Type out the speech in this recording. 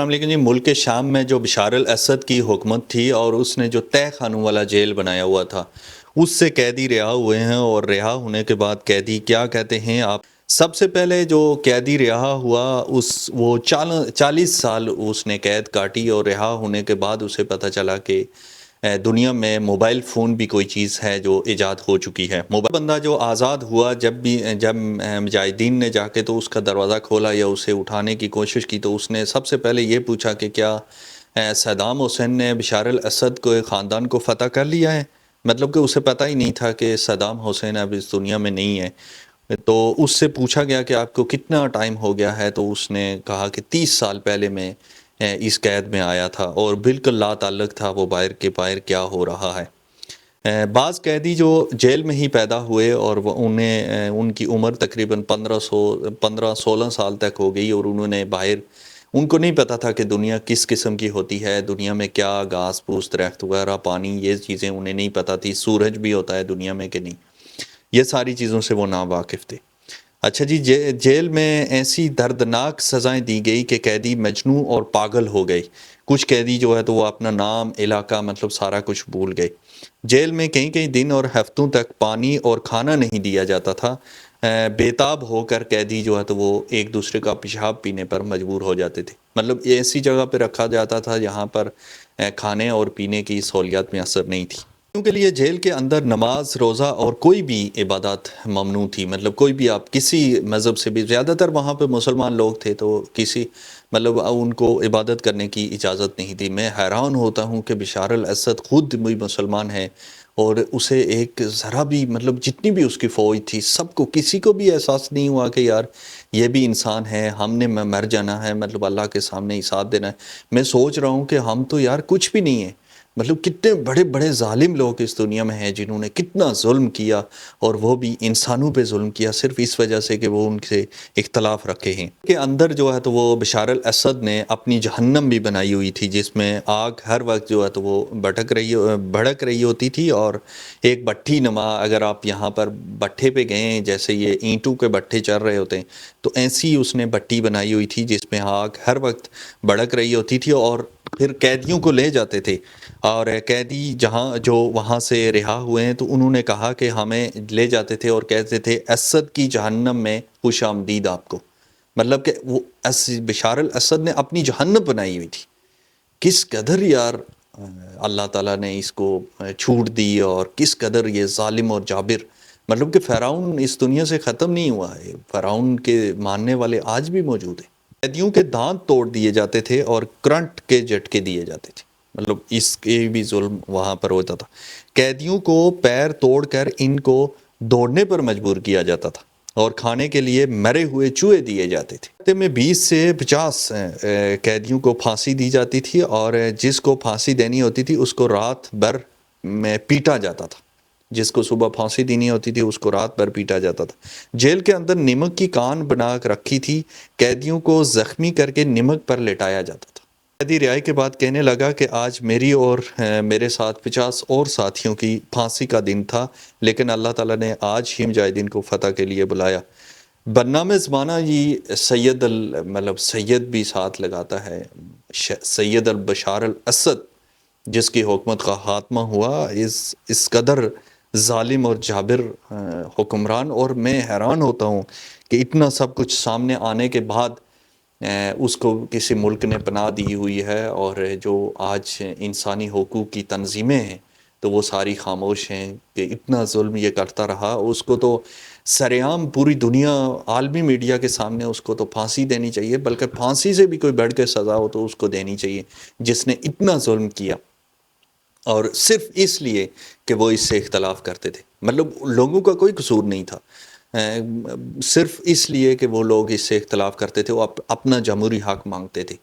السلام علیکم جی۔ ملک شام میں جو بشار الاسد کی حکومت تھی اور اس نے جو تہ خانوں والا جیل بنایا ہوا تھا، اس سے قیدی رہا ہوئے ہیں، اور رہا ہونے کے بعد قیدی کیا کہتے ہیں آپ؟ سب سے پہلے جو قیدی رہا ہوا وہ 40 سال اس نے قید کاٹی، اور رہا ہونے کے بعد اسے پتہ چلا کہ دنیا میں موبائل فون بھی کوئی چیز ہے جو ایجاد ہو چکی ہے۔ موبائل بندہ جو آزاد ہوا، جب مجاہدین نے جا کے تو اس کا دروازہ کھولا یا اسے اٹھانے کی کوشش کی، تو اس نے سب سے پہلے یہ پوچھا کہ کیا صدام حسین نے بشار الاسد کو خاندان کو فتح کر لیا ہے؟ مطلب کہ اسے پتہ ہی نہیں تھا کہ صدام حسین اب اس دنیا میں نہیں ہے۔ تو اس سے پوچھا گیا کہ آپ کو کتنا ٹائم ہو گیا ہے، تو اس نے کہا کہ 30 سال پہلے میں اس قید میں آیا تھا، اور بالکل لا تعلق تھا وہ باہر کیا ہو رہا ہے۔ بعض قیدی جو جیل میں ہی پیدا ہوئے اور ان کی عمر تقریباً 15-16 سال تک ہو گئی، اور ان کو نہیں پتا تھا کہ دنیا کس قسم کی ہوتی ہے، دنیا میں کیا گھاس پھوس درخت وغیرہ پانی، یہ چیزیں انہیں نہیں پتا تھی، سورج بھی ہوتا ہے دنیا میں کہ نہیں، یہ ساری چیزوں سے وہ ناواقف تھے۔ اچھا جی، جیل میں ایسی دردناک سزائیں دی گئی کہ قیدی مجنوں اور پاگل ہو گئے۔ کچھ قیدی جو ہے تو وہ اپنا نام، علاقہ، مطلب سارا کچھ بھول گئے۔ جیل میں کئی دن اور ہفتوں تک پانی اور کھانا نہیں دیا جاتا تھا۔ بےتاب ہو کر قیدی جو ہے تو وہ ایک دوسرے کا پیشاب پینے پر مجبور ہو جاتے تھے۔ مطلب ایسی جگہ پہ رکھا جاتا تھا جہاں پر کھانے اور پینے کی سہولیات میسر نہیں تھی۔ ان کے لیے جیل کے اندر نماز، روزہ اور کوئی بھی عبادات ممنوع تھی۔ مطلب کوئی بھی، آپ کسی مذہب سے بھی، زیادہ تر وہاں پہ مسلمان لوگ تھے، تو مطلب ان کو عبادت کرنے کی اجازت نہیں تھی۔ میں حیران ہوتا ہوں کہ بشار الاسد خود بھی مسلمان ہے، اور اسے ایک ذرا بھی، مطلب جتنی بھی اس کی فوج تھی، سب کو، کسی کو بھی احساس نہیں ہوا کہ یار یہ بھی انسان ہے، ہم نے مر جانا ہے، مطلب اللہ کے سامنے حساب دینا ہے۔ میں سوچ رہا ہوں کہ ہم تو یار کچھ بھی نہیں ہیں، مطلب کتنے بڑے بڑے ظالم لوگ اس دنیا میں ہیں جنہوں نے کتنا ظلم کیا، اور وہ بھی انسانوں پہ ظلم کیا صرف اس وجہ سے کہ وہ ان سے اختلاف رکھے ہیں۔ کے اندر جو ہے تو وہ بشار الاسد نے اپنی جہنم بھی بنائی ہوئی تھی، جس میں آگ ہر وقت جو ہے تو وہ بھڑک رہی ہوتی تھی، اور ایک بٹھی نما، اگر آپ یہاں پر بٹھے پہ گئے ہیں، جیسے یہ اینٹوں کے بٹھے چل رہے ہوتے ہیں، تو ایسی اس نے بٹھی بنائی ہوئی تھی جس میں آگ ہر وقت بھڑک رہی ہوتی تھی، اور پھر قیدیوں کو لے جاتے تھے، اور قیدی جو وہاں سے رہا ہوئے ہیں، تو انہوں نے کہا کہ ہمیں لے جاتے تھے اور کہتے تھے اسد کی جہنم میں خوش آمدید آپ کو۔ مطلب کہ وہ بشار الاسد نے اپنی جہنم بنائی ہوئی تھی۔ کس قدر یار اللہ تعالیٰ نے اس کو چھوٹ دی، اور کس قدر یہ ظالم اور جابر، مطلب کہ فرعون اس دنیا سے ختم نہیں ہوا ہے، فرعون کے ماننے والے آج بھی موجود ہیں۔ قیدیوں کے دانت توڑ دیے جاتے تھے اور کرنٹ کے جھٹکے دیے جاتے تھے، مطلب اس کے بھی ظلم وہاں پر ہوتا تھا۔ قیدیوں کو پیر توڑ کر ان کو دوڑنے پر مجبور کیا جاتا تھا، اور کھانے کے لیے مرے ہوئے چوہے دیے جاتے تھے۔ ہفتے میں 20 سے 50 قیدیوں کو پھانسی دی جاتی تھی، اور جس کو پھانسی دینی ہوتی تھی اس کو رات بھر میں پیٹا جاتا تھا۔ جس کو صبح پھانسی دینی ہوتی تھی اس کو رات بھر پیٹا جاتا تھا۔ جیل کے اندر نمک کی کان بنا رکھی تھی، قیدیوں کو زخمی کر کے نمک پر لٹایا جاتا تھا۔ قیدی رہائی کے بعد کہنے لگا کہ آج میری اور میرے ساتھ 50 اور ساتھیوں کی پھانسی کا دن تھا، لیکن اللہ تعالیٰ نے آج ہی مجاہدین کو فتح کے لیے بلایا۔ برنامہ زمانہ یہ مطلب سید بھی ساتھ لگاتا ہے، سید البشار الاسد، جس کی حکومت کا خاتمہ ہوا، اس قدر ظالم اور جابر حکمران، اور میں حیران ہوتا ہوں کہ اتنا سب کچھ سامنے آنے کے بعد اس کو کسی ملک نے پناہ دی ہوئی ہے، اور جو آج انسانی حقوق کی تنظیمیں ہیں تو وہ ساری خاموش ہیں کہ اتنا ظلم یہ کرتا رہا۔ اس کو تو سرعام پوری دنیا، عالمی میڈیا کے سامنے اس کو تو پھانسی دینی چاہیے، بلکہ پھانسی سے بھی کوئی بڑھ کے سزا ہو تو اس کو دینی چاہیے، جس نے اتنا ظلم کیا، اور صرف اس لیے کہ وہ اس سے اختلاف کرتے تھے۔ مطلب لوگوں کا کوئی قصور نہیں تھا، صرف اس لیے کہ وہ لوگ اس سے اختلاف کرتے تھے، وہ اپنا جمہوری حق مانگتے تھے۔